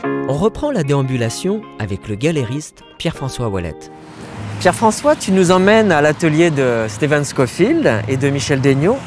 On reprend la déambulation avec le galériste Pierre-François Wallet. Pierre-François, tu nous emmènes à l'atelier de Stephen Scofield et de Michel Degnaud,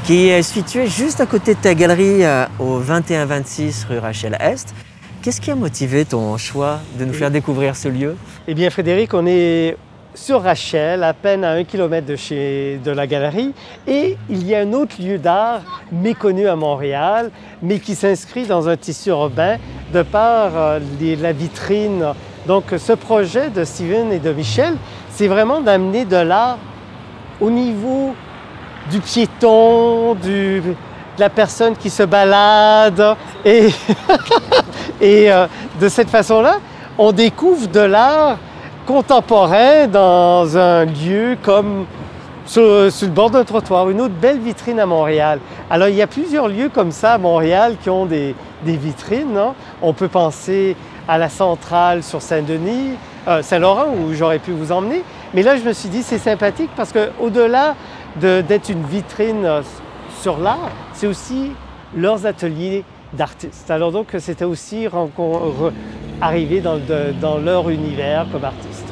qui est situé juste à côté de ta galerie au 21-26 rue Rachel Est. Qu'est-ce qui a motivé ton choix de nous faire découvrir ce lieu? Eh bien, Frédéric, on est sur Rachel, à peine à 1 kilomètre de la galerie, et il y a un autre lieu d'art méconnu à Montréal, mais qui s'inscrit dans un tissu urbain de par la vitrine. Donc, ce projet de Stephen et de Michel, c'est vraiment d'amener de l'art au niveau du piéton, de la personne qui se balade, et, de cette façon-là, on découvre de l'art contemporain dans un lieu comme sur le bord d'un trottoir, une autre belle vitrine à Montréal. Alors, il y a plusieurs lieux comme ça à Montréal qui ont des vitrines, hein. On peut penser à la centrale sur Saint-Denis, Saint-Laurent, où j'aurais pu vous emmener. Mais là, je me suis dit, c'est sympathique parce qu'au-delà d'être une vitrine sur l'art, c'est aussi leurs ateliers d'artistes. Alors donc, c'était aussi arriver dans leur univers comme artiste.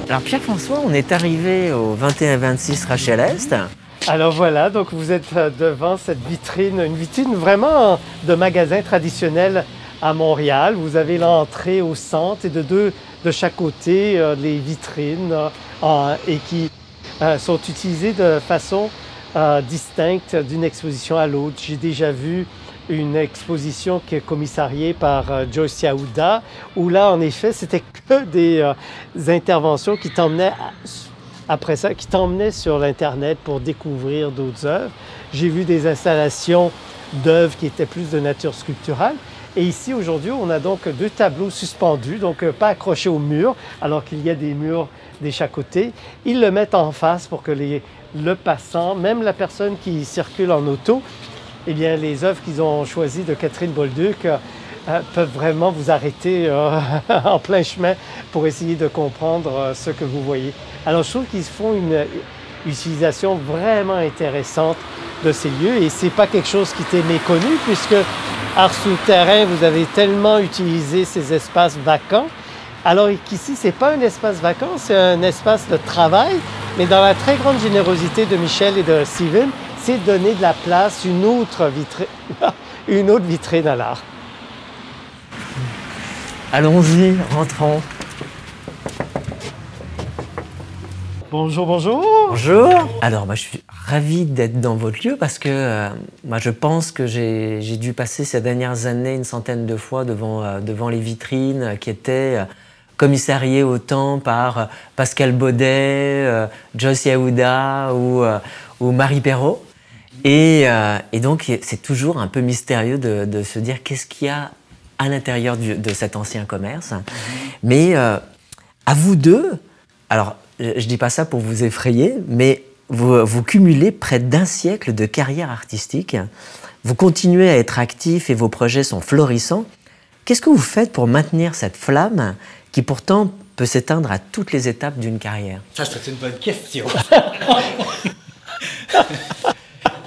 Alors Pierre-François, on est arrivé au 21-26 Rachel Est. Alors voilà, donc vous êtes devant cette vitrine, une vitrine vraiment de magasin traditionnel à Montréal. Vous avez l'entrée au centre et de chaque côté les vitrines et qui sont utilisées de façon distincte d'une exposition à l'autre. J'ai déjà vu une exposition qui est commissariée par Joyce Yahuda, où là, en effet, c'était que des interventions qui t'emmenaient après ça, qui t'emmenaient sur l'Internet pour découvrir d'autres œuvres. J'ai vu des installations d'œuvres qui étaient plus de nature sculpturale. Et ici, aujourd'hui, on a donc 2 tableaux suspendus, donc pas accrochés au mur, alors qu'il y a des murs de chaque côté. Ils le mettent en face pour que le passant, même la personne qui circule en auto, eh bien, les œuvres qu'ils ont choisies de Catherine Bolduc peuvent vraiment vous arrêter en plein chemin pour essayer de comprendre ce que vous voyez. Alors, je trouve qu'ils font une utilisation vraiment intéressante de ces lieux et c'est pas quelque chose qui était méconnu puisque Art Souterrain, vous avez tellement utilisé ces espaces vacants. Alors qu'ici, c'est pas un espace vacant, c'est un espace de travail, mais dans la très grande générosité de Michel et de Stephen, c'est donner de la place, une autre vitrine à l'art. Allons-y, rentrons. Bonjour, bonjour. Bonjour. Alors, moi, je suis ravi d'être dans votre lieu parce que moi, je pense que j'ai dû passer ces dernières années une centaine de fois devant les vitrines qui étaient commissariées autant par Pascal Baudet, Joyce Yahuda ou Marie Perrault. Et donc, c'est toujours un peu mystérieux de se dire qu'est-ce qu'il y a à l'intérieur de cet ancien commerce. Mais à vous deux, alors, je dis pas ça pour vous effrayer, mais vous cumulez près d'1 siècle de carrière artistique. Vous continuez à être actif et vos projets sont florissants. Qu'est-ce que vous faites pour maintenir cette flamme qui pourtant peut s'éteindre à toutes les étapes d'une carrière? Ça, c'est une bonne question.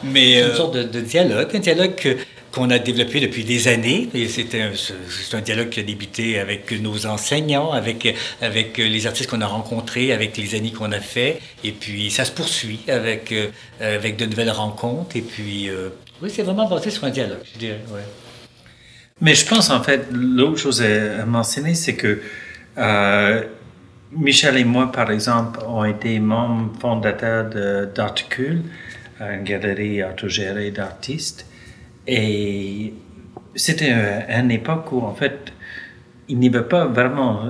Mais une sorte de dialogue, un dialogue qu'on a développé depuis des années. Et c'est un dialogue qui a débuté avec nos enseignants, avec les artistes qu'on a rencontrés, avec les amis qu'on a fait. Et puis, ça se poursuit avec de nouvelles rencontres. Et puis, oui, c'est vraiment basé sur un dialogue, je dirais. Ouais. Mais je pense, en fait, l'autre chose à mentionner, c'est que Michel et moi, par exemple, ont été membres fondateurs d'Articule, une galerie autogérée d'artistes. Et c'était une époque où, en fait, il n'y avait pas vraiment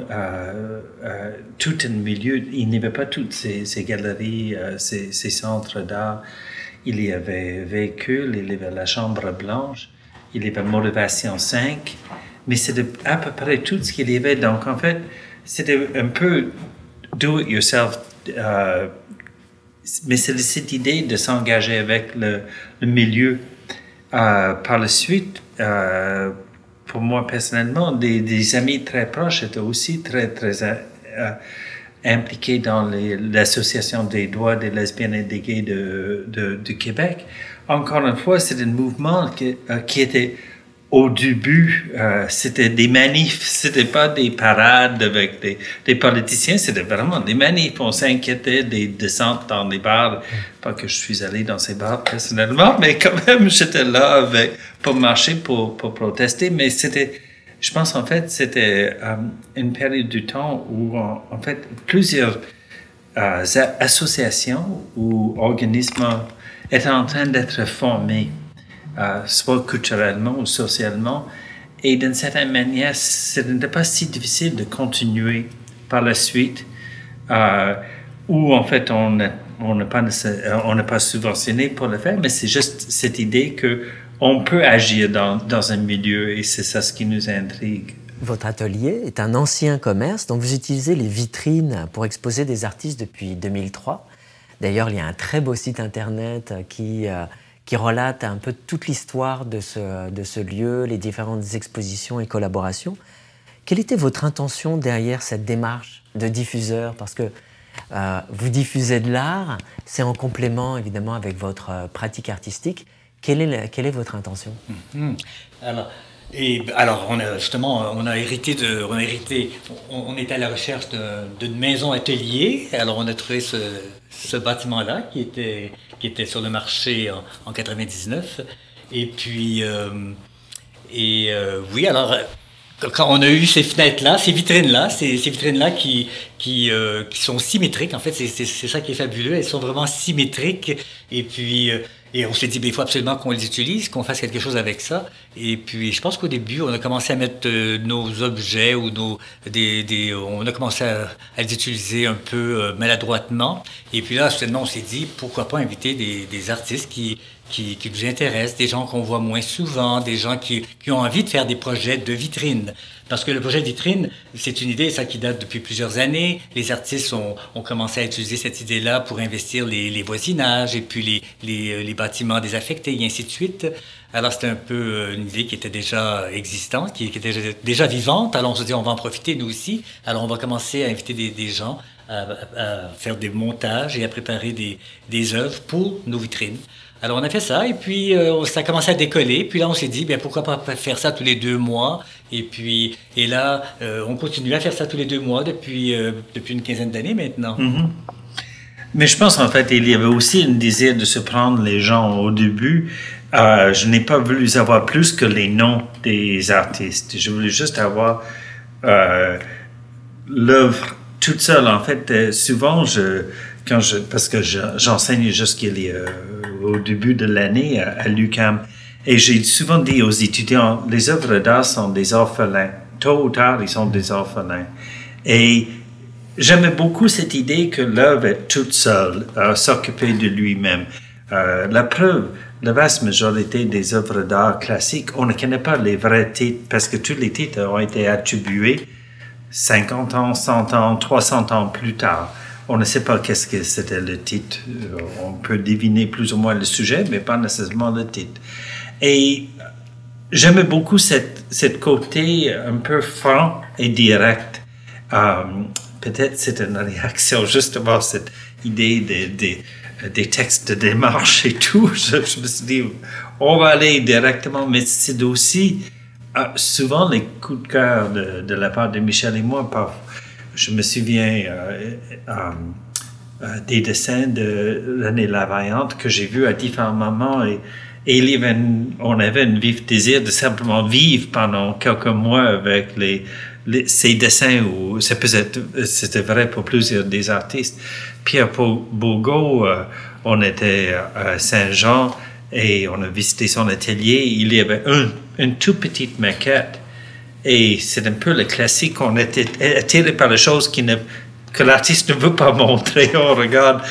tout un milieu, il n'y avait pas toutes ces galeries, ces centres d'art. Il y avait Véhicule, il y avait la Chambre Blanche, il y avait Motivation 5, mais c'était à peu près tout ce qu'il y avait. Donc, en fait, c'était un peu do it yourself, mais c'est cette idée de s'engager avec le milieu. Par la suite, pour moi personnellement, des amis très proches étaient aussi très impliqué dans l'association des droits des lesbiennes et des gays de Québec. Encore une fois, c'est un mouvement qui était au début, c'était des manifs, c'était pas des parades avec des politiciens, c'était vraiment des manifs. On s'inquiétait des descentes dans les bars. Pas que je suis allé dans ces bars personnellement, mais quand même, j'étais là pour marcher, pour protester. Mais c'était, je pense en fait, c'était une période du temps où en fait plusieurs associations ou organismes étaient en train d'être formés. Soit culturellement ou socialement. Et d'une certaine manière, ce n'était pas si difficile de continuer par la suite, où en fait on n'est pas subventionné pour le faire, mais c'est juste cette idée qu'on peut agir dans un milieu, et c'est ça ce qui nous intrigue. Votre atelier est un ancien commerce, donc vous utilisez les vitrines pour exposer des artistes depuis 2003. D'ailleurs, il y a un très beau site internet qui relate un peu toute l'histoire de ce lieu, les différentes expositions et collaborations. Quelle était votre intention derrière cette démarche de diffuseur? Parce que vous diffusez de l'art, c'est en complément évidemment avec votre pratique artistique. Quelle est votre intention? Alors, on était à la recherche d'une maison atelier. Alors, on a trouvé ce bâtiment-là qui était sur le marché en 99. Et puis, oui, alors, quand on a eu ces fenêtres-là, ces vitrines-là qui sont symétriques, en fait, c'est ça qui est fabuleux. Elles sont vraiment symétriques. Et puis, et on s'est dit, il faut absolument qu'on les utilise, qu'on fasse quelque chose avec ça. Et puis, je pense qu'au début, on a commencé à mettre nos objets ou on a commencé à les utiliser un peu maladroitement. Et puis là, soudainement, on s'est dit, pourquoi pas inviter des artistes qui nous intéressent, des gens qu'on voit moins souvent, des gens qui ont envie de faire des projets de vitrine. Parce que le projet de vitrine, c'est une idée, ça, qui date depuis plusieurs années. Les artistes ont commencé à utiliser cette idée-là pour investir les voisinages et puis les bâtiments désaffectés et ainsi de suite. Alors, c'était un peu une idée qui était déjà existante, qui était déjà vivante. Alors, on se dit, on va en profiter, nous aussi. Alors, on va commencer à inviter des gens à faire des montages et à préparer des œuvres pour nos vitrines. Alors, on a fait ça, et puis ça a commencé à décoller. Puis là, on s'est dit, pourquoi pas faire ça tous les 2 mois? Et là, on continue à faire ça tous les 2 mois depuis une quinzaine d'années maintenant. Mm-hmm. Mais je pense, en fait, il y avait aussi un désir de surprendre les gens au début. Je n'ai pas voulu savoir plus que les noms des artistes. Je voulais juste avoir l'œuvre toute seule. En fait, souvent, parce que j'enseigne jusqu'au début de l'année à l'UQAM, et j'ai souvent dit aux étudiants, les œuvres d'art sont des orphelins. Tôt ou tard, ils sont des orphelins. Et j'aimais beaucoup cette idée que l'œuvre est toute seule, s'occuper de lui-même. La preuve, la vaste majorité des œuvres d'art classiques, on ne connaît pas les vrais titres, parce que tous les titres ont été attribués 50 ans, 100 ans, 300 ans plus tard. On ne sait pas qu'est-ce que c'était le titre. On peut deviner plus ou moins le sujet, mais pas nécessairement le titre. Et j'aimais beaucoup cette côté un peu franc et direct. Peut-être c'est une réaction justement à cette idée des textes de démarche et tout. Je me suis dit, on va aller directement, mais c'est aussi souvent les coups de cœur de la part de Michel et moi. Je me souviens des dessins de René Lavaillante que j'ai vus à différents moments, et on avait un vif désir de simplement vivre pendant quelques mois avec ces dessins. C'était vrai pour plusieurs des artistes. Pierre Bourgault, on était à Saint-Jean et on a visité son atelier. Il y avait une toute petite maquette. Et c'est un peu le classique, on était attiré par les choses que l'artiste ne veut pas montrer. On regarde,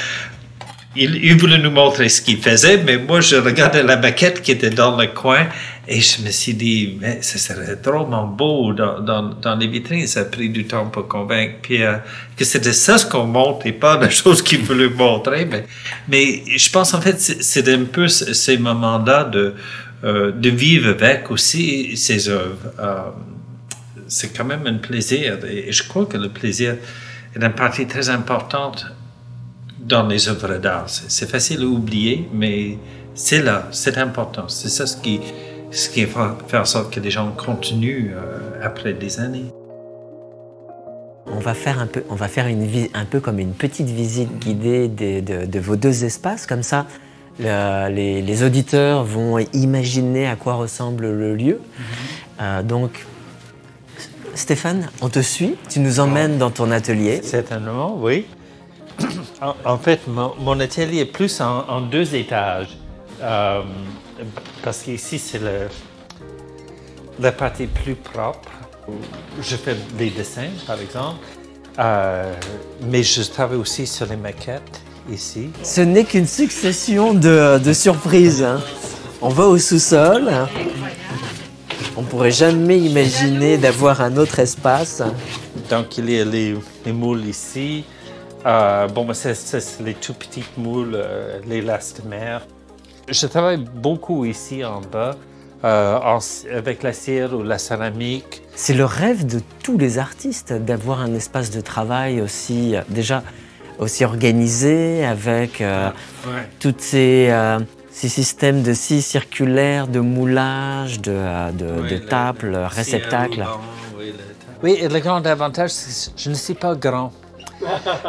il voulait nous montrer ce qu'il faisait, mais moi je regardais la maquette qui était dans le coin et je me suis dit, mais ça serait drôlement beau dans les vitrines. Ça a pris du temps pour convaincre Pierre que c'était ça ce qu'on montre et pas la chose qu'il voulait montrer. Mais je pense en fait c'est un peu ces moments-là de vivre avec aussi ces œuvres. C'est quand même un plaisir, et je crois que le plaisir est une partie très importante dans les œuvres d'art. C'est facile à oublier, mais c'est là, c'est important. C'est ça ce qui fait en sorte que les gens continuent après des années. On va faire un peu comme une petite visite guidée de vos deux espaces, comme ça les auditeurs vont imaginer à quoi ressemble le lieu. Donc, Stéphane, on te suit, tu nous emmènes dans ton atelier. Certainement, oui. En fait, mon atelier est plus en 2 étages, parce qu'ici, c'est la partie plus propre. Je fais des dessins, par exemple, mais je travaille aussi sur les maquettes ici. Ce n'est qu'une succession de surprises. Hein. On va au sous-sol. On ne pourrait jamais imaginer d'avoir un autre espace. Donc, il y a les moules ici. C'est les tout petites moules, l'élastomère. Je travaille beaucoup ici en bas, avec la cire ou la céramique. C'est le rêve de tous les artistes d'avoir un espace de travail aussi organisé, avec tous ces systèmes de scies circulaires, de moulage, de tables, réceptacles. Oui, et le grand avantage, c'est que je ne suis pas grand.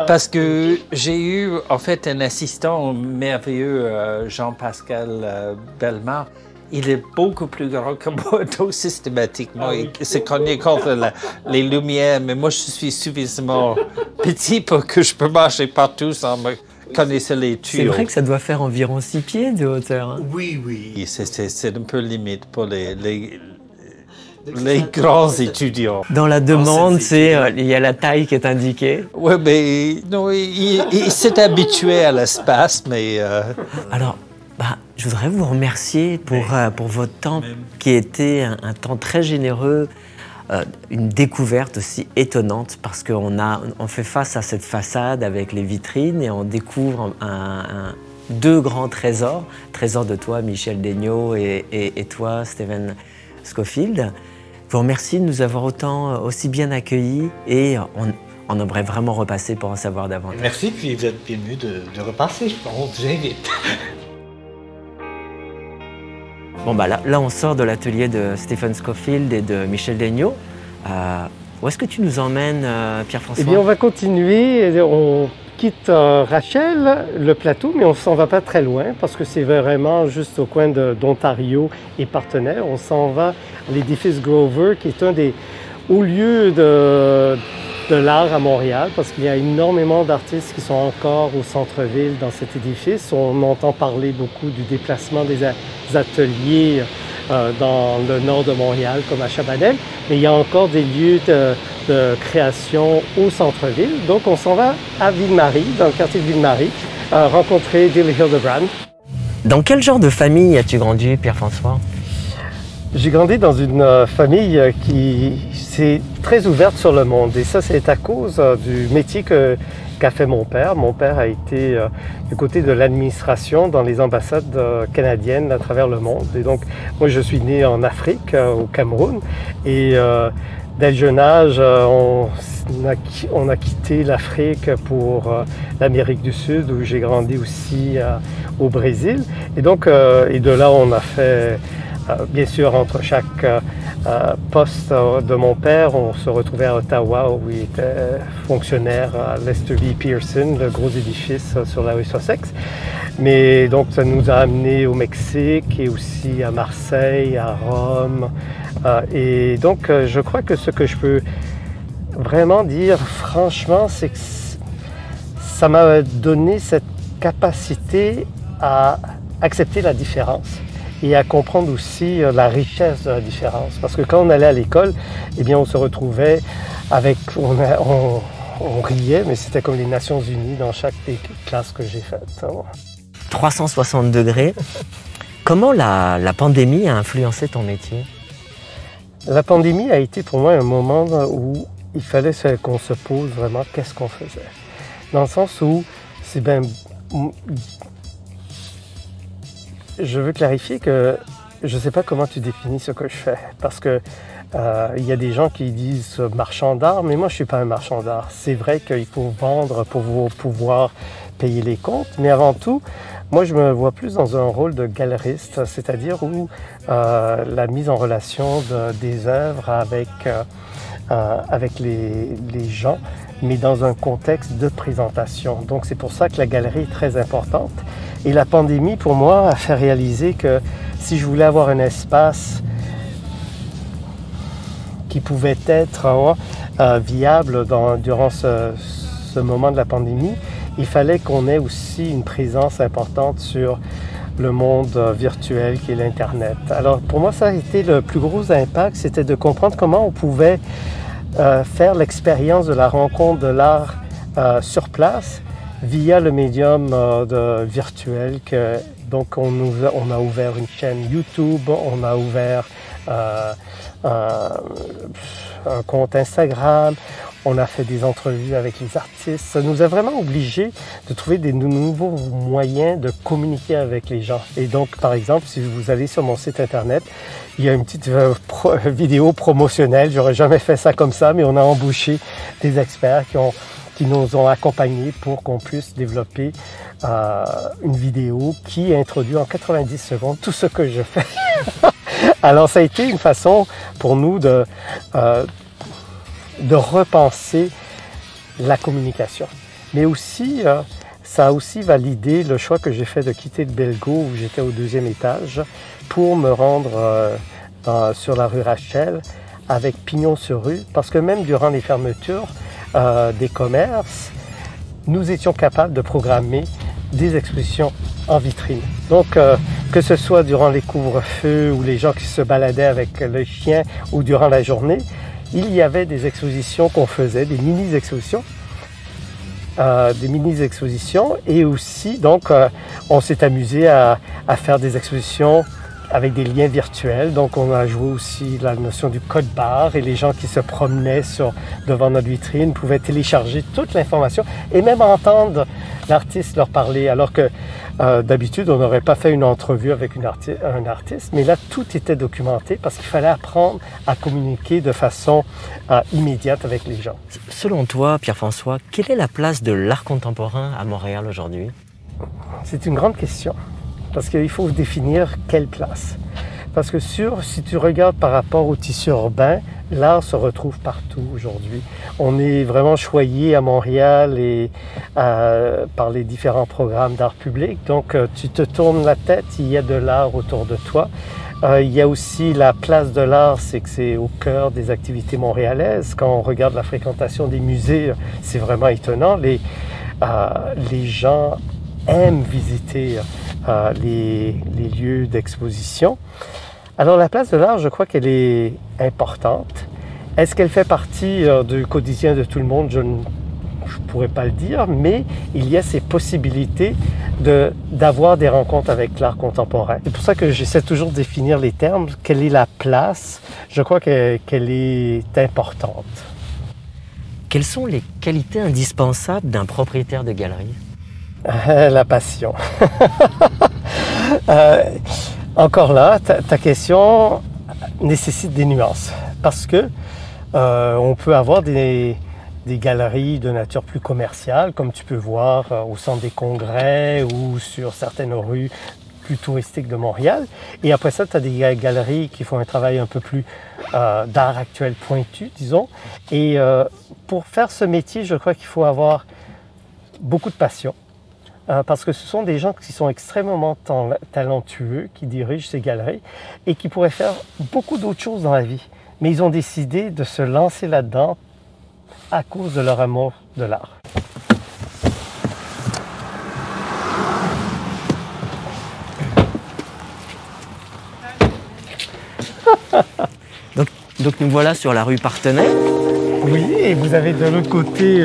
Parce que j'ai eu, en fait, un assistant merveilleux, Jean-Pascal Bellemare. Il est beaucoup plus grand que moi, donc systématiquement, il se connaît contre les lumières, mais moi, je suis suffisamment petit pour que je peux marcher partout sans me connaître les tuyaux. C'est vrai que ça doit faire environ 6 pieds de hauteur. Hein. Oui. C'est un peu limite pour les grands étudiants. Dans la demande, il y a la taille qui est indiquée. Oui, mais non, il s'est habitué à l'espace, mais... Alors, je voudrais vous remercier pour votre temps qui a été un temps très généreux, une découverte aussi étonnante parce on fait face à cette façade avec les vitrines et on découvre deux grands trésors. Trésor de toi, Michel Degnaud, et toi, Stephen Scofield. Je vous remercie de nous avoir aussi bien accueillis et on aimerait vraiment repasser pour en savoir davantage. Merci, puis vous êtes bienvenue de repasser, je pense, j'invite. Bon, là, on sort de l'atelier de Stephen Scofield et de Michel Degnaud. Où est-ce que tu nous emmènes, Pierre-François? Eh bien, on va continuer. On quitte Rachel, le plateau, mais on ne s'en va pas très loin parce que c'est vraiment juste au coin d'Ontario et Partenaire. On s'en va à l'édifice Grover, qui est un des hauts lieux de l'art à Montréal, parce qu'il y a énormément d'artistes qui sont encore au centre-ville dans cet édifice. On entend parler beaucoup du déplacement des ateliers dans le nord de Montréal, comme à Chabanel, mais il y a encore des lieux de création au centre-ville. Donc on s'en va à Ville-Marie, dans le quartier de Ville-Marie, rencontrer Dilly Hildebrand. Dans quel genre de famille as-tu grandi, Pierre-François? J'ai grandi dans une famille qui s'est très ouverte sur le monde et ça c'est à cause du métier qu'a fait mon père. Mon père a été du côté de l'administration dans les ambassades canadiennes à travers le monde. Et donc moi je suis né en Afrique, au Cameroun, et dès le jeune âge on a quitté l'Afrique pour l'Amérique du Sud où j'ai grandi aussi au Brésil. Et donc et de là on a fait... bien sûr, entre chaque poste de mon père, on se retrouvait à Ottawa où il était fonctionnaire à Lester V. Pearson, le gros édifice sur la rue Sussex. Mais donc ça nous a amenés au Mexique et aussi à Marseille, à Rome. Et donc je crois que ce que je peux vraiment dire franchement, c'est que ça m'a donné cette capacité à accepter la différence et à comprendre aussi la richesse de la différence. Parce que quand on allait à l'école, eh bien, on se retrouvait avec... On riait, mais c'était comme les Nations Unies dans chaque des classes que j'ai faites. 360 degrés. Comment la pandémie a influencé ton métier? La pandémie a été pour moi un moment où il fallait qu'on se pose vraiment qu'est-ce qu'on faisait. Dans le sens où c'est bien... Je veux clarifier que je ne sais pas comment tu définis ce que je fais, parce que Il y a des gens qui disent marchand d'art, mais moi je ne suis pas un marchand d'art. C'est vrai qu'il faut vendre pour pouvoir payer les comptes, mais avant tout, moi je me vois plus dans un rôle de galeriste, c'est-à-dire où la mise en relation des œuvres avec les gens, mais dans un contexte de présentation. Donc c'est pour ça que la galerie est très importante. Et la pandémie, pour moi, a fait réaliser que si je voulais avoir un espace qui pouvait être viable durant ce moment de la pandémie, il fallait qu'on ait aussi une présence importante sur le monde virtuel qui est l'Internet. Alors pour moi, ça a été le plus gros impact, c'était de comprendre comment on pouvait faire l'expérience de la rencontre de l'art sur place via le médium virtuel. Donc on a ouvert une chaîne YouTube, on a ouvert un compte Instagram, on a fait des entrevues avec les artistes. Ça nous a vraiment obligés de trouver des nouveaux moyens de communiquer avec les gens. Et donc, par exemple, si vous allez sur mon site Internet, il y a une petite vidéo promotionnelle. J'aurais jamais fait ça comme ça, mais on a embauché des experts qui nous ont accompagnés pour qu'on puisse développer une vidéo qui introduit en 90 secondes tout ce que je fais. Alors, ça a été une façon pour nous de repenser la communication. Mais aussi, ça a aussi validé le choix que j'ai fait de quitter le Belgo où j'étais au 2e étage pour me rendre sur la rue Rachel avec pignon sur rue, parce que même durant les fermetures des commerces, nous étions capables de programmer des expositions en vitrine. Donc, que ce soit durant les couvre-feux ou les gens qui se baladaient avec le chien ou durant la journée, il y avait des expositions qu'on faisait, des mini-expositions. Et aussi, donc, on s'est amusé à faire des expositions avec des liens virtuels. Donc, on a joué aussi la notion du code barre et les gens qui se promenaient devant notre vitrine pouvaient télécharger toute l'information et même entendre l'artiste leur parler. Alors que d'habitude, on n'aurait pas fait une entrevue avec un artiste, mais là, tout était documenté parce qu'il fallait apprendre à communiquer de façon immédiate avec les gens. Selon toi, Pierre-François, quelle est la place de l'art contemporain à Montréal aujourd'hui? C'est une grande question. Parce qu'il faut définir quelle place. Parce que si tu regardes par rapport au tissu urbain, l'art se retrouve partout aujourd'hui. On est vraiment choyé à Montréal par les différents programmes d'art public. Donc, tu te tournes la tête, il y a de l'art autour de toi. Il y a aussi la place de l'art, c'est que c'est au cœur des activités montréalaises. Quand on regarde la fréquentation des musées, c'est vraiment étonnant. Les gens aiment visiter les lieux d'exposition. Alors la place de l'art, je crois qu'elle est importante. Est-ce qu'elle fait partie du quotidien de tout le monde? Je ne pourrais pas le dire, mais il y a ces possibilités d'avoir des rencontres avec l'art contemporain. C'est pour ça que j'essaie toujours de définir les termes. Quelle est la place? Je crois qu'elle est importante. Quelles sont les qualités indispensables d'un propriétaire de galerie? La passion. Encore là, ta question nécessite des nuances parce que on peut avoir des galeries de nature plus commerciale, comme tu peux voir au centre des congrès ou sur certaines rues plus touristiques de Montréal. Et après ça, tu as des galeries qui font un travail un peu plus d'art actuel pointu, disons. Et pour faire ce métier, je crois qu'il faut avoir beaucoup de passion. Parce que ce sont des gens qui sont extrêmement talentueux, qui dirigent ces galeries et qui pourraient faire beaucoup d'autres choses dans la vie. Mais ils ont décidé de se lancer là-dedans à cause de leur amour de l'art. Donc nous voilà sur la rue Partenay. Oui, et vous avez de l'autre côté,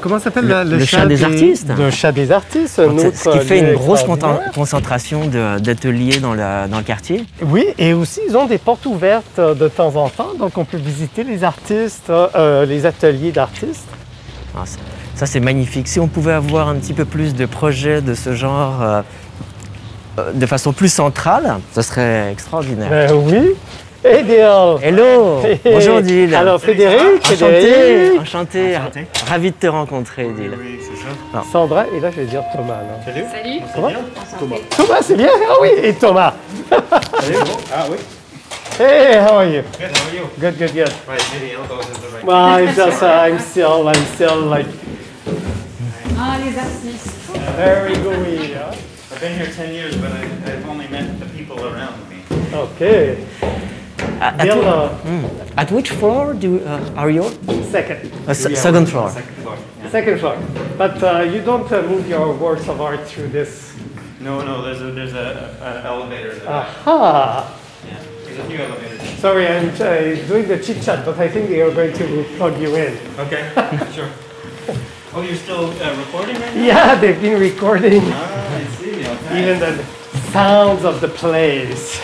comment s'appelle le chat des artistes. Le chat des artistes. Ce qui fait une grosse concentration d'ateliers dans le quartier. Oui, et aussi ils ont des portes ouvertes de temps en temps, donc on peut visiter les artistes, les ateliers d'artistes. Ah, ça c'est magnifique. Si on pouvait avoir un petit peu plus de projets de ce genre de façon plus centrale, ce serait extraordinaire. Oui. Hey Dill! Hello! Bonjour Dil! Alors Frédéric! Enchanté! Ravi de te rencontrer, Dil. Oui, c'est ça. Sandra, et là je vais dire Thomas. Là. Salut. Salut. Comment? Thomas. Thomas, c'est bien? Ah oui, et Thomas! Salut. Ah oui. Hey, how are you? Good, how are you? Good, good, good. Right, maybe elbows is the right. Well, I'm still like Ah, les artistes. very gooey. Huh? I've been here 10 years, but I've only met the people around me. Okay. Bill, At which floor are you? second. Second floor. Second floor. Yeah. Second floor. But you don't move your works of art through this. No, there's an elevator there. Aha! Yeah, there's a few elevators. Sorry, I'm doing the chit chat, but I think they are going to plug you in. Okay, sure. Oh, you're still recording right now? Yeah, they've been recording Ah, I see. Okay. even the sounds of the plays.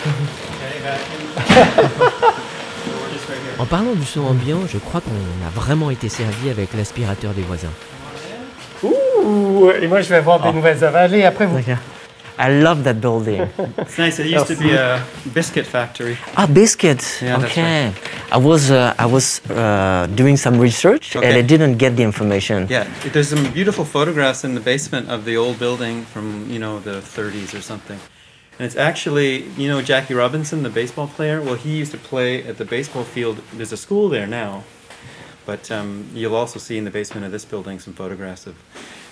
Okay, back in. So we're just right here. En parlant du son ambiant, je crois qu'on a vraiment été servi avec l'aspirateur des voisins. Ouh! Et moi, je vais voir des nouvelles œuvres. Allez, après vous. Okay. I love that building. It's nice. It used to be a biscuit factory. Ah, biscuits. Yeah, that's Okay. I was doing some research and Okay. I didn't get the information. Yeah, there's some beautiful photographs in the basement of the old building from, the 30s or something. And it's actually, Jackie Robinson, the baseball player? Well, he used to play at the baseball field. There's a school there now. But you'll also see in the basement of this building some photographs of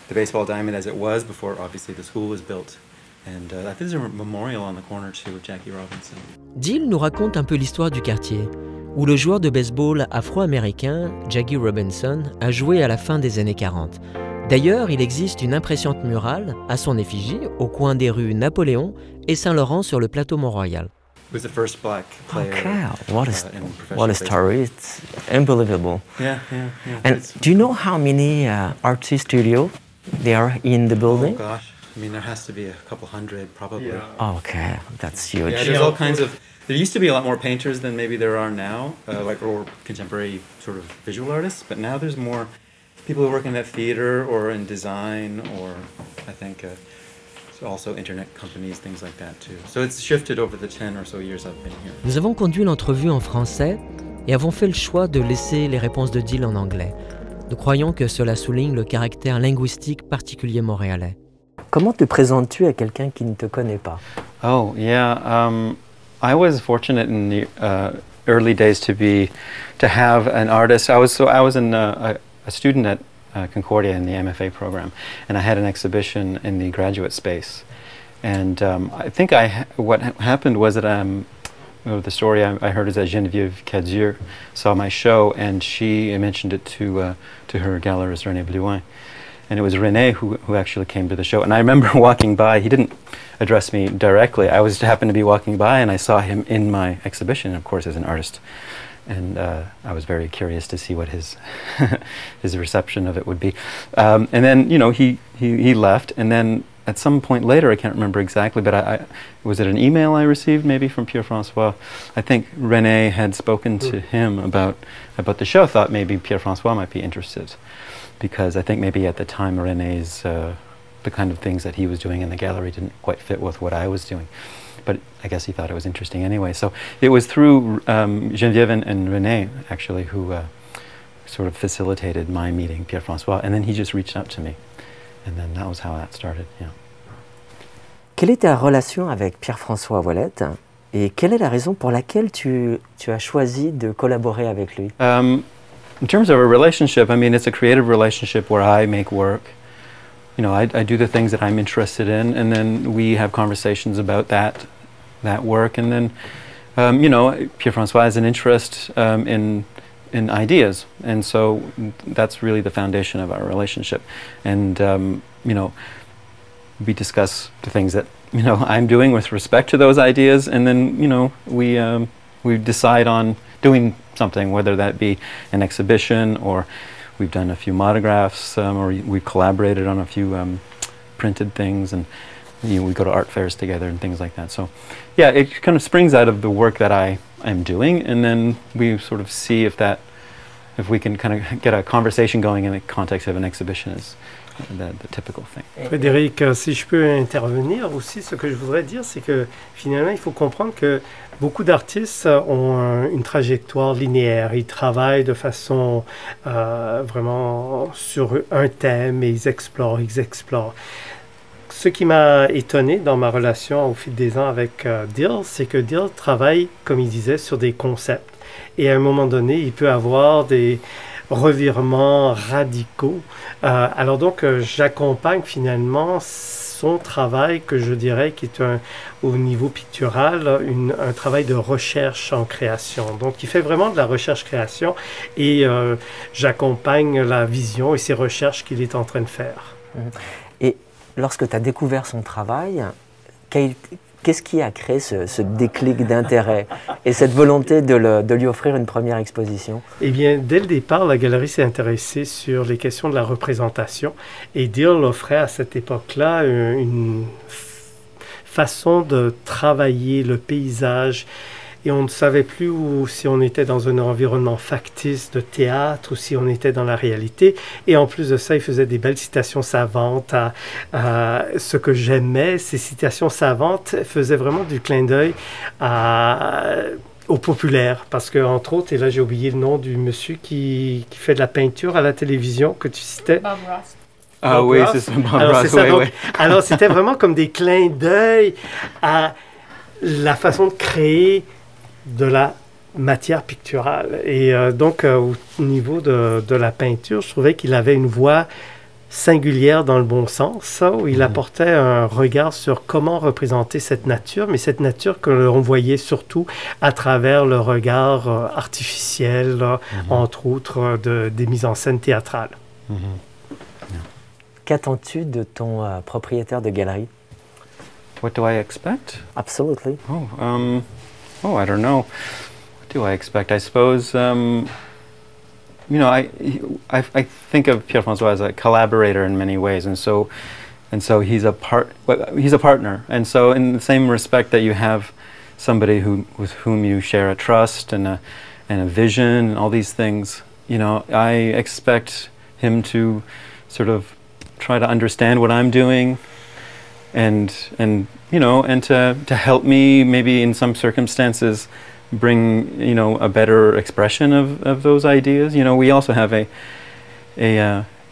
the baseball diamond as it was before, obviously, the school was built. And there's a memorial on the corner, too, of Jackie Robinson. Dill nous raconte un peu l'histoire du quartier, où le joueur de baseball afro-américain, Jackie Robinson, a joué à la fin des années 40. D'ailleurs, il existe une impressionnante murale à son effigie au coin des rues Napoléon et Saint-Laurent sur le plateau Mont-Royal. He was the first black player. Okay. What in professional a baseball. story. It's unbelievable. Yeah. And It's- do you know how many art studios there are in the oh, building? gosh. I mean, there has to be a couple hundred, probably. Oh, okay, that's huge. Yeah, there's all kinds of. There used to be a lot more painters than maybe there are now, or contemporary sort of visual artists. But now there's more people who work in that theater or in design, or I think also internet companies, things like that too. So it's shifted over the 10 or so years I've been here. Nous avons conduit l'entrevue en français et avons fait le choix de laisser les réponses de Dill en anglais. Nous croyons que cela souligne le caractère linguistique particulier montréalais. Comment te présentes-tu à quelqu'un qui ne te connaît pas? Oh yeah, I was fortunate in the early days to have an artist. I was a student at Concordia in the MFA program, and I had an exhibition in the graduate space. And I think what happened was that the story I heard is that Geneviève Cadieux saw my show, and she mentioned it to her gallerist René Blouin. And it was René who actually came to the show. And I remember walking by, he didn't address me directly. I happened to be walking by and I saw him in my exhibition, of course, as an artist. And I was very curious to see what his his reception of it would be. And then, he left. And then at some point later, I can't remember exactly, but was it an email I received maybe from Pierre-François? I think René had spoken to him about the show, thought maybe Pierre-François might be interested. Because I think maybe at the time René's, the kind of things that he was doing in the gallery didn't quite fit with what I was doing. But I guess he thought it was interesting anyway. So it was through Geneviève and René, actually, who sort of facilitated my meeting Pierre-François. And then he just reached out to me. And then that was how that started, yeah. Quelle est ta relation avec Pierre-François Ouellette et quelle est la raison pour laquelle tu as choisi de collaborer avec lui? In terms of a relationship, I mean, it's a creative relationship where I make work. I do the things that I'm interested in, and then we have conversations about that work. And then, Pierre-François has an interest in ideas, and so that's really the foundation of our relationship. And we discuss the things that I'm doing with respect to those ideas, and then we decide on doing something, whether that be an exhibition or we've done a few monographs, or we've collaborated on a few printed things, and we go to art fairs together and things like that. So yeah, it kind of springs out of the work that I'm doing, and then we sort of see if we can kind of get a conversation going in the context of an exhibition the typical thing. Frédéric, si je peux intervenir aussi, ce que je voudrais dire, c'est que finalement, il faut comprendre que beaucoup d'artistes ont une trajectoire linéaire. Ils travaillent de façon vraiment sur un thème et ils explorent. Ce qui m'a étonné dans ma relation au fil des ans avec Dill, c'est que Dill travaille, comme il disait, sur des concepts. Et à un moment donné, il peut avoir des revirements radicaux. Alors donc, j'accompagne finalement son travail, que je dirais qui est au niveau pictural, un travail de recherche en création. Donc, il fait vraiment de la recherche-création et j'accompagne la vision et ses recherches qu'il est en train de faire. Et lorsque tu as découvert son travail, qu'est-ce qui a créé ce déclic d'intérêt et cette volonté de lui offrir une première exposition? Eh bien, dès le départ, la galerie s'est intéressée sur les questions de la représentation et Dill offrait à cette époque-là une façon de travailler le paysage. Et on ne savait plus si on était dans un environnement factice de théâtre ou si on était dans la réalité. Et en plus de ça, il faisait des belles citations savantes. Ce que j'aimais, ces citations savantes faisaient vraiment du clin d'œil au populaire. Parce que, entre autres, et là j'ai oublié le nom du monsieur qui fait de la peinture à la télévision que tu citais. Bob Ross. Ah oui, c'est ça, Bob Ross. Alors, c'était vraiment comme des clins d'œil à la façon de créer de la matière picturale. Et donc, au niveau de la peinture, je trouvais qu'il avait une voix singulière dans le bon sens, où il apportait un regard sur comment représenter cette nature, mais cette nature que l'on voyait surtout à travers le regard artificiel, entre autres, des mises en scène théâtrales. Qu'attends-tu de ton propriétaire de galerie? What do I expect? Absolutely. I don't know. What do I expect? I suppose, you know, I think of Pierre-François as a collaborator in many ways, and so he's a partner. And so in the same respect that you have somebody with whom you share a trust and a vision and all these things, you know, I expect him to sort of try to understand what I'm doing, and you know, and to help me maybe in some circumstances bring, you know, a better expression of those ideas. You know, we also have a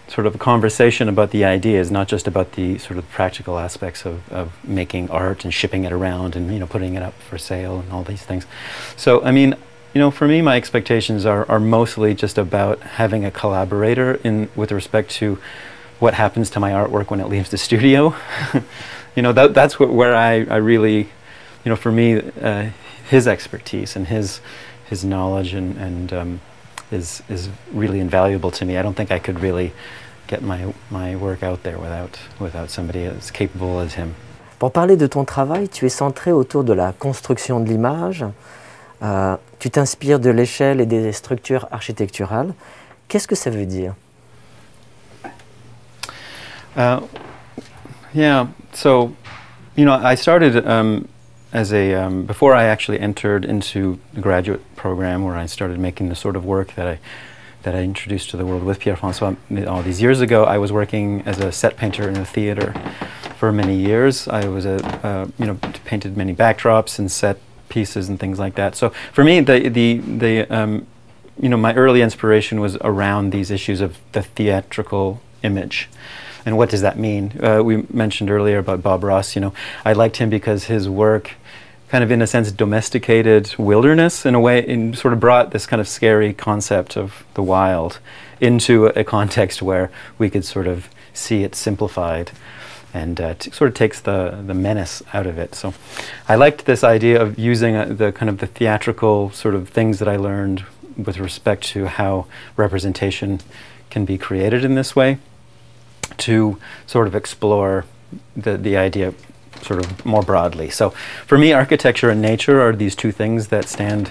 sort of a conversation about the ideas, not just about the sort of practical aspects of making art and shipping it around and, you know, putting it up for sale and all these things. So, I mean, you know, for me, my expectations are mostly just about having a collaborator with respect to what happens to my artwork when it leaves the studio. You know, that's where I really, you know, for me, his expertise and his knowledge and is really invaluable to me. I don't think I could really get my work out there without somebody as capable as him. Pour parler de ton travail, tu es centré autour de la construction de l'image. Tu t'inspires de l'échelle et des structures architecturales. Qu'est-ce que ça veut dire? Yeah, so, you know, I started as before I actually entered into the graduate program where I started making the sort of work that I introduced to the world with Pierre-François all these years ago. I was working as a set painter in a theater for many years. I was you know, painted many backdrops and set pieces and things like that. So for me, you know, my early inspiration was around these issues of the theatrical image. And what does that mean? We mentioned earlier about Bob Ross. You know, I liked him because his work kind of, in a sense, domesticated wilderness in a way, and sort of brought this kind of scary concept of the wild into a context where we could sort of see it simplified, and sort of takes the menace out of it. So I liked this idea of using the kind of the theatrical sort of things that I learned with respect to how representation can be created in this way, to sort of explore the idea sort of more broadly. So for me, architecture and nature are these two things that stand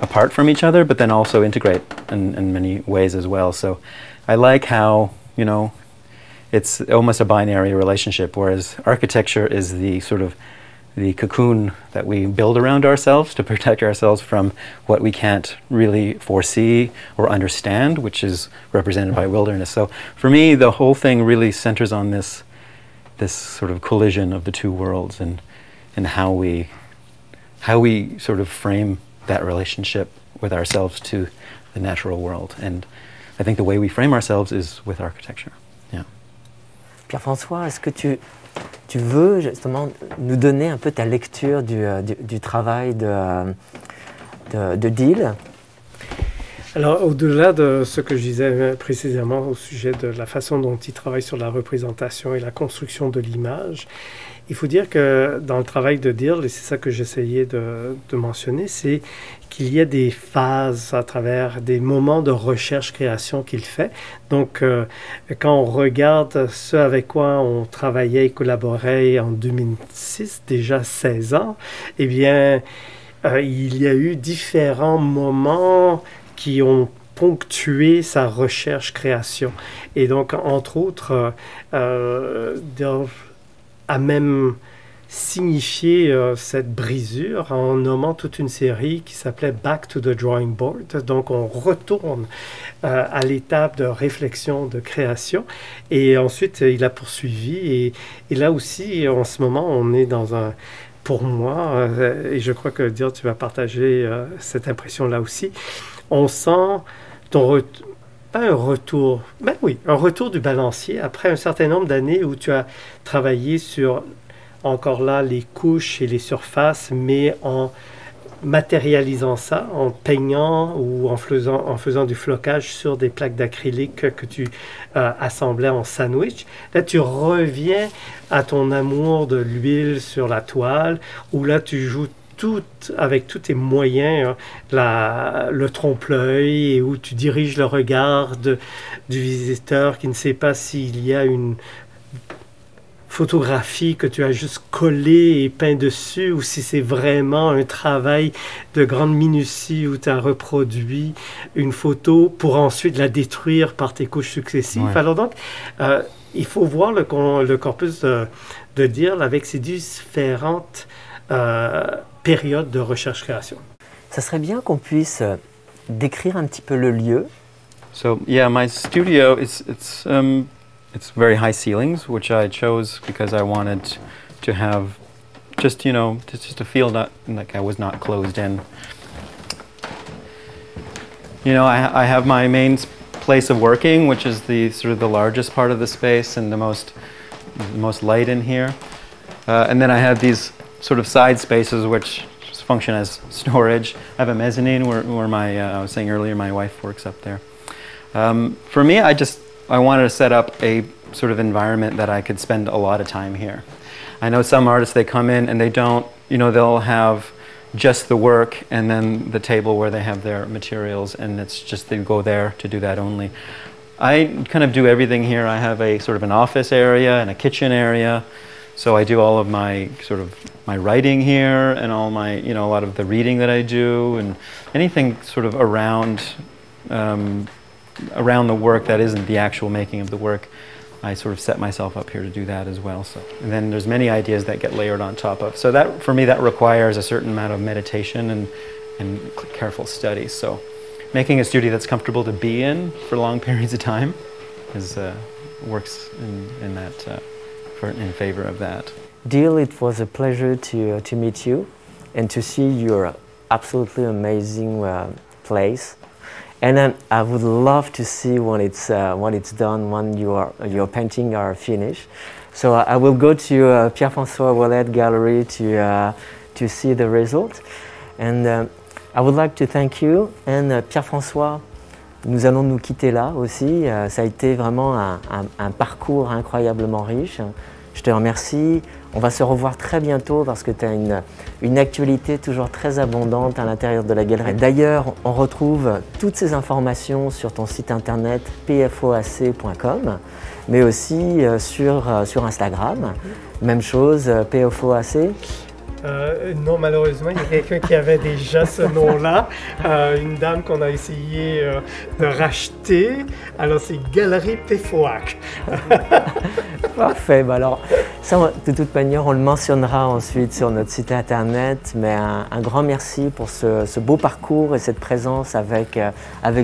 apart from each other, but then also integrate in many ways as well. So I like how, you know, it's almost a binary relationship, whereas architecture is the sort of the cocoon that we build around ourselves to protect ourselves from what we can't really foresee or understand, which is represented by wilderness. So for me, the whole thing really centers on this sort of collision of the two worlds and how we sort of frame that relationship with ourselves to the natural world. And I think the way we frame ourselves is with architecture. Yeah. Pierre-François, est-ce que tu veux justement nous donner un peu ta lecture du travail de Diehl? Alors, au-delà de ce que je disais précisément au sujet de la façon dont il travaille sur la représentation et la construction de l'image, il faut dire que dans le travail de Diehl, et c'est ça que j'essayais de mentionner, c'est qu'il y a des phases à travers des moments de recherche-création qu'il fait. Donc, quand on regarde ce avec quoi on travaillait et collaborait en 2006, déjà 16 ans, eh bien, il y a eu différents moments qui ont ponctué sa recherche-création. Et donc, entre autres, Diehl a même signifié cette brisure en nommant toute une série qui s'appelait Back to the Drawing Board. Donc, on retourne à l'étape de réflexion, de création. Et ensuite, il a poursuivi. Et là aussi, en ce moment, on est dans un... Pour moi, et je crois que Diehl, tu vas partager cette impression-là aussi, on sent pas un retour, ben oui, un retour du balancier après un certain nombre d'années où tu as travaillé sur, encore là, les couches et les surfaces, mais en matérialisant ça, en peignant ou en faisant du flocage sur des plaques d'acrylique que tu assemblais en sandwich. Là, tu reviens à ton amour de l'huile sur la toile, où là, tu joues avec tous tes moyens, le trompe-l'œil, et où tu diriges le regard du visiteur qui ne sait pas s'il y a une photographie que tu as juste collée et peint dessus, ou si c'est vraiment un travail de grande minutie où tu as reproduit une photo pour ensuite la détruire par tes couches successives. Ouais. Alors donc, il faut voir le corpus de Diehl avec ses différentes période de recherche-création. Ça serait bien qu'on puisse décrire un petit peu le lieu. So yeah, my studio it's very high ceilings, which I chose because I wanted to have just to feel not like I was not closed in. I have my main place of working, which is the sort of the largest part of the space and the most light in here, and then I have these sort of side spaces which function as storage. I have a mezzanine where I was saying earlier, my wife works up there. For me, I wanted to set up a sort of environment that I could spend a lot of time here. I know some artists, they come in and they don't, they'll have just the work and then the table where they have their materials, and it's just they go there to do that only. I kind of do everything here. I have a sort of an office area and a kitchen area. So I do all of my my writing here and all my, a lot of the reading that I do and anything sort of around the work that isn't the actual making of the work. I sort of set myself up here to do that as well. So, and then there's many ideas that get layered on top of. So that, for me, that requires a certain amount of meditation and careful study. So making a studio that's comfortable to be in for long periods of time works in that. In favor of that. Diehl, it was a pleasure to meet you and to see your absolutely amazing place. And I would love to see when it's done, when your painting are finished. So I will go to Pierre-François Ouellet Gallery to see the result. And I would like to thank you. And Pierre-François, nous allons nous quitter là aussi. Ça a été vraiment un parcours incroyablement riche. Je te remercie. On va se revoir très bientôt parce que tu as une actualité toujours très abondante à l'intérieur de la galerie. D'ailleurs, on retrouve toutes ces informations sur ton site internet pfoac.com, mais aussi sur Instagram. Même chose, pfoac. Non, malheureusement, il y a quelqu'un qui avait déjà ce nom-là. Une dame qu'on a essayé de racheter. Alors, c'est Galerie Péfoac. Parfait. Ben alors, ça, de toute manière, on le mentionnera ensuite sur notre site internet. Mais un grand merci pour ce beau parcours et cette présence avec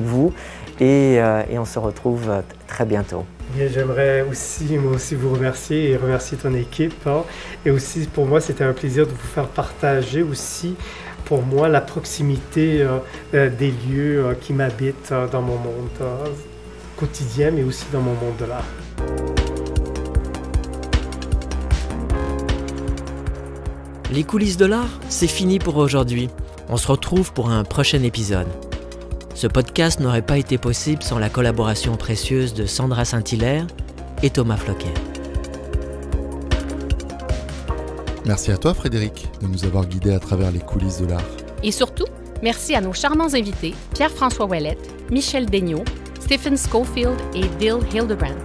vous. Et on se retrouve très bientôt. Bien, j'aimerais aussi, moi aussi, vous remercier et remercier ton équipe. Hein. Et aussi, pour moi, c'était un plaisir de vous faire partager aussi, pour moi, la proximité des lieux qui m'habitent dans mon monde quotidien, mais aussi dans mon monde de l'art. Les coulisses de l'art, c'est fini pour aujourd'hui. On se retrouve pour un prochain épisode. Ce podcast n'aurait pas été possible sans la collaboration précieuse de Sandra Saint-Hilaire et Thomas Floquet. Merci à toi Frédéric de nous avoir guidés à travers les coulisses de l'art. Et surtout, merci à nos charmants invités Pierre-François Ouellette, Michel Daigneault, Stephen Schofield et Dill Hildebrand.